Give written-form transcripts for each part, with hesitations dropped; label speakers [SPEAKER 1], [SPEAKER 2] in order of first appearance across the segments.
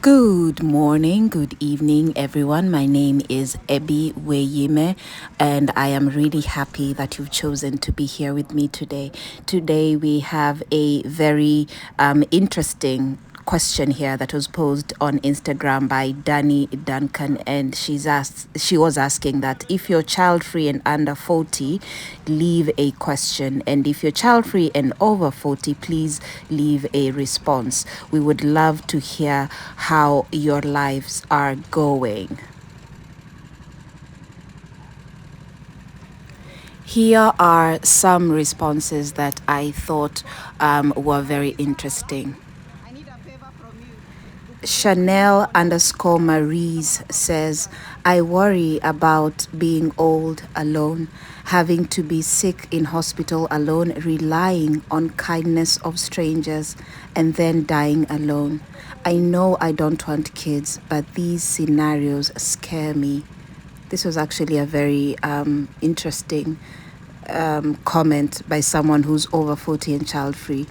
[SPEAKER 1] Good morning, good evening, everyone. My name is Ebi Weyime, and I am really happy that you've chosen to be here with me today. Today, we have a very interesting question here that was posed on Instagram by Danny Duncan, and she was asking that if you're child free and under 40, leave a question, and if you're child free and over 40, please leave a response. We would love to hear how your lives are going. Here are some responses that I thought were very interesting. Chanel_Maries says, I worry about being old alone, having to be sick in hospital alone, relying on kindness of strangers, and then dying alone. I know I don't want kids, but these scenarios scare me. This was actually a very interesting comment by someone who's over 40 and child-free.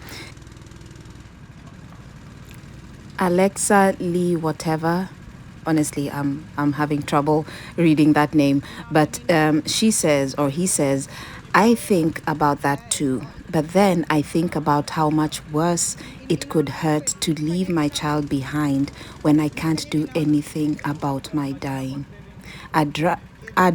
[SPEAKER 1] Alexa Lee whatever, honestly I'm having trouble reading that name, but she says, or he says, I think about that too, but then I think about how much worse it could hurt to leave my child behind when I can't do anything about my dying. I'd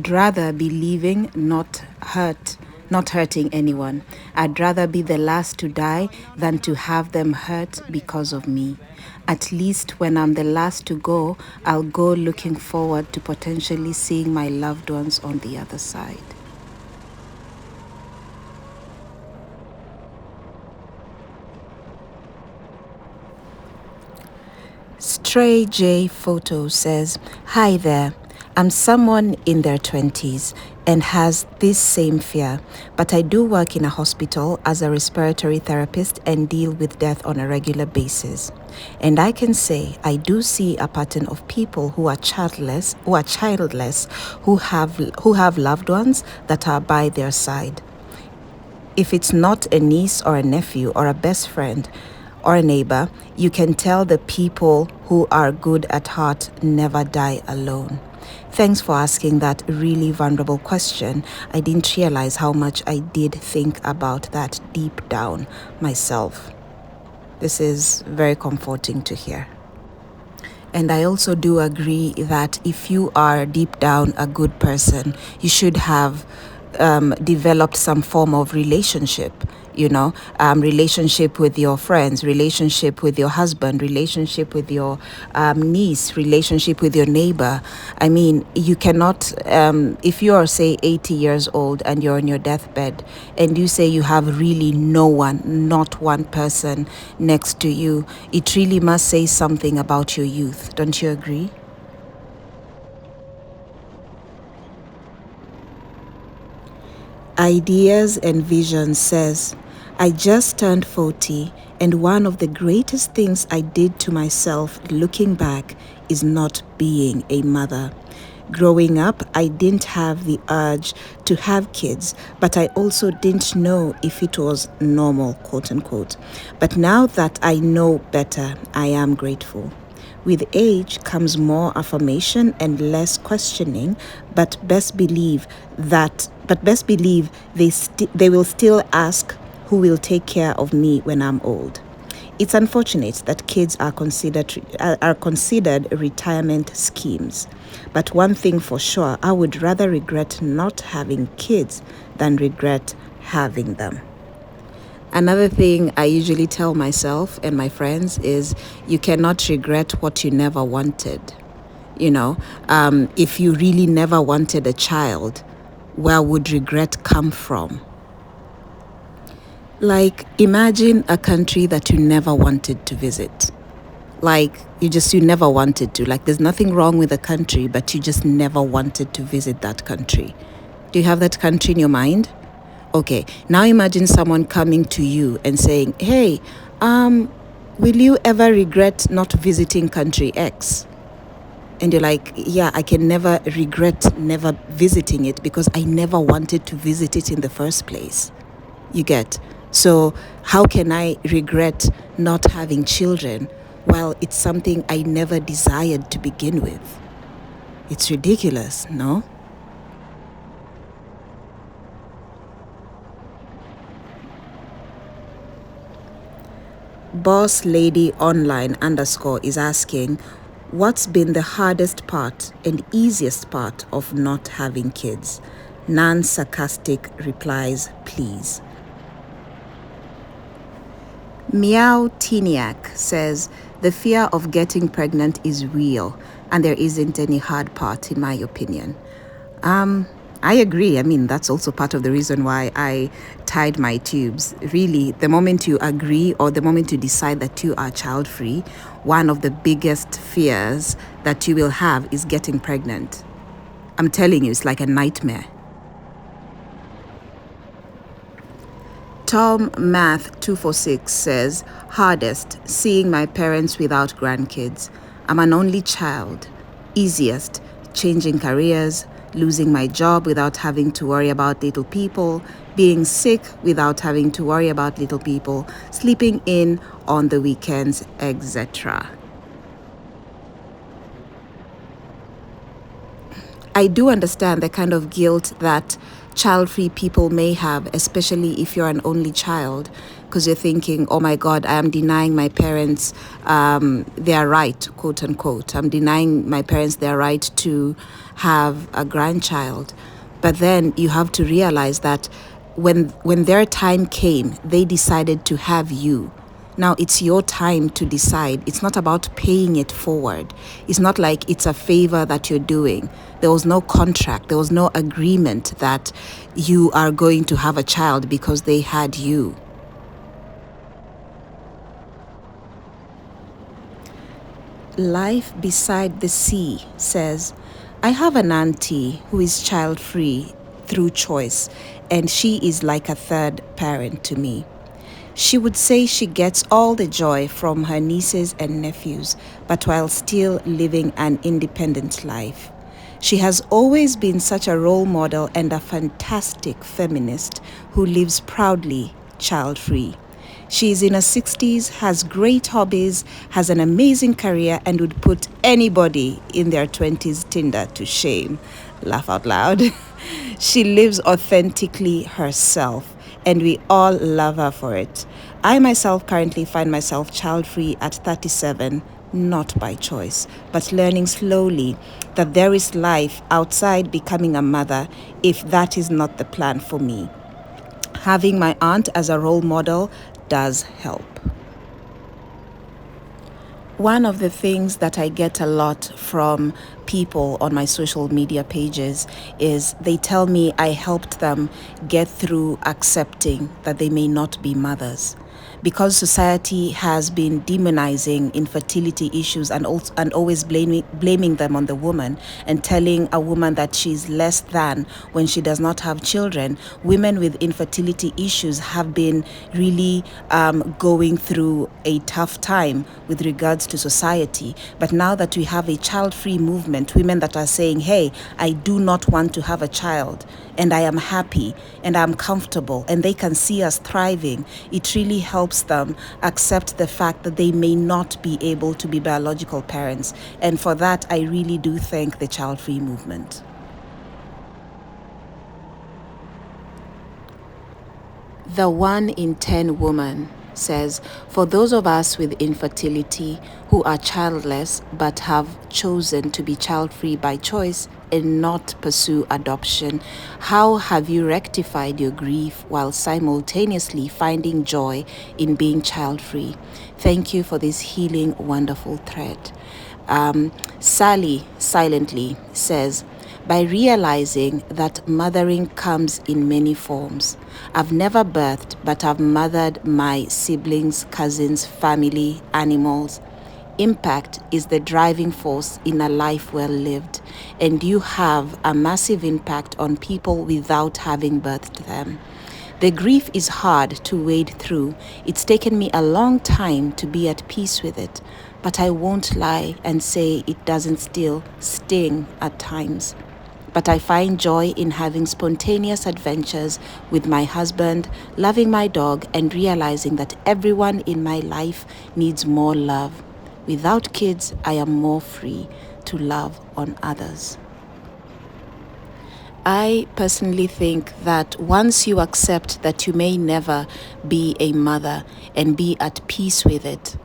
[SPEAKER 1] rather be living, not hurting anyone. I'd rather be the last to die than to have them hurt because of me. At least when I'm the last to go, I'll go looking forward to potentially seeing my loved ones on the other side. Stray J Photo says, hi there. I'm someone in their 20s and has this same fear, but I do work in a hospital as a respiratory therapist and deal with death on a regular basis. And I can say I do see a pattern of people who are childless, who have loved ones that are by their side. If it's not a niece or a nephew or a best friend or a neighbor, you can tell the people who are good at heart never die alone. Thanks for asking that really vulnerable question. I didn't realize how much I did think about that deep down myself. This is very comforting to hear. And I also do agree that if you are deep down a good person, you should have developed some form of relationship, relationship with your friends, relationship with your husband, relationship with your niece, relationship with your neighbor. I mean, you cannot, if you are, say, 80 years old and you're on your deathbed and you say you have really no one, not one person next to you, it really must say something about your youth. Don't you agree? Ideas and Vision says, I just turned 40, and one of the greatest things I did to myself looking back is not being a mother. Growing up, I didn't have the urge to have kids, but I also didn't know if it was normal, quote unquote. But now that I know better, I am grateful. With age comes more affirmation and less questioning, but best believe they will still ask who will take care of me when I'm old. It's unfortunate that kids are considered retirement schemes. But one thing for sure, I would rather regret not having kids than regret having them. Another thing I usually tell myself and my friends is you cannot regret what you never wanted. If you really never wanted a child, where would regret come from? Like, imagine a country that you never wanted to visit. Like, you never wanted to. Like, there's nothing wrong with the country, but you just never wanted to visit that country. Do you have that country in your mind? Okay, now imagine someone coming to you and saying, hey, will you ever regret not visiting country X? And you're like, yeah, I can never regret never visiting it because I never wanted to visit it in the first place. You get? So how can I regret not having children while it's something I never desired to begin with. It's ridiculous, no? Boss Lady Online _ is asking, what's been the hardest part and easiest part of not having kids? Non-sarcastic replies, please. Meow Tiniac says, the fear of getting pregnant is real and there isn't any hard part in my opinion. I agree. I mean, that's also part of the reason why I tied my tubes. Really, the moment you agree or the moment you decide that you are child-free, one of the biggest fears that you will have is getting pregnant. I'm telling you, it's like a nightmare. Tom Math 246 says, hardest, seeing my parents without grandkids. I'm an only child. Easiest, changing careers, losing my job without having to worry about little people, being sick without having to worry about little people, sleeping in on the weekends, etc. I do understand the kind of guilt that child-free people may have, especially if you're an only child, because you're thinking, oh my God, I am denying my parents their right, quote unquote. I'm denying my parents their right to have a grandchild. But then you have to realize that when their time came, they decided to have you. Now it's your time to decide. It's not about paying it forward. It's not like it's a favor that you're doing. There was no contract. There was no agreement that you are going to have a child because they had you. Life Beside the Sea says, I have an auntie who is child-free through choice, and she is like a third parent to me. She would say she gets all the joy from her nieces and nephews, but while still living an independent life. She has always been such a role model and a fantastic feminist who lives proudly child-free. She is in her 60s, has great hobbies, has an amazing career, and would put anybody in their 20s Tinder to shame. Laugh out loud. She lives authentically herself, and we all love her for it. I myself currently find myself child-free at 37, not by choice, but learning slowly that there is life outside becoming a mother if that is not the plan for me. Having my aunt as a role model does help. One of the things that I get a lot from people on my social media pages is they tell me I helped them get through accepting that they may not be mothers. Because society has been demonizing infertility issues and always blaming them on the woman and telling a woman that she's less than when she does not have children, women with infertility issues have been really going through a tough time with regards to society. But now that we have a child-free movement, women that are saying, hey, I do not want to have a child and I am happy and I'm comfortable, and they can see us thriving, it really helps them accept the fact that they may not be able to be biological parents. And for that, I really do thank the child-free movement. The 1 in 10 woman says, for those of us with infertility who are childless but have chosen to be child-free by choice and not pursue adoption, how have you rectified your grief while simultaneously finding joy in being child-free? Thank you for this healing, wonderful thread. Sally silently says, by realizing that mothering comes in many forms. I've never birthed, but I've mothered my siblings, cousins, family, animals. Impact is the driving force in a life well lived, and you have a massive impact on people without having birthed them. The grief is hard to wade through. It's taken me a long time to be at peace with it, but I won't lie and say it doesn't still sting at times. But I find joy in having spontaneous adventures with my husband, loving my dog, and realizing that everyone in my life needs more love. Without kids, I am more free to love on others. I personally think that once you accept that you may never be a mother and be at peace with it,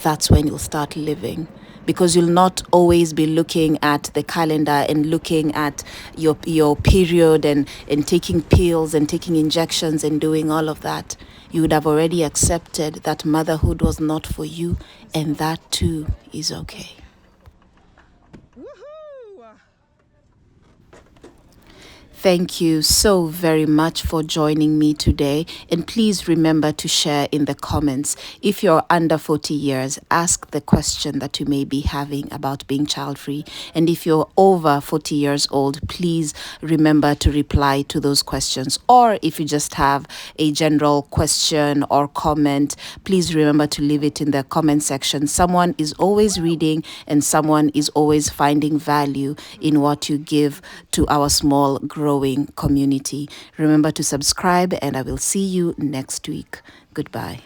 [SPEAKER 1] that's when you'll start living. Because you'll not always be looking at the calendar and looking at your period and taking pills and taking injections and doing all of that. You would have already accepted that motherhood was not for you, and that too is okay. Thank you so very much for joining me today. And please remember to share in the comments. If you're under 40 years, ask the question that you may be having about being child-free. And if you're over 40 years old, please remember to reply to those questions. Or if you just have a general question or comment, please remember to leave it in the comment section. Someone is always reading and someone is always finding value in what you give to our small growing community. Remember to subscribe, and I will see you next week. Goodbye.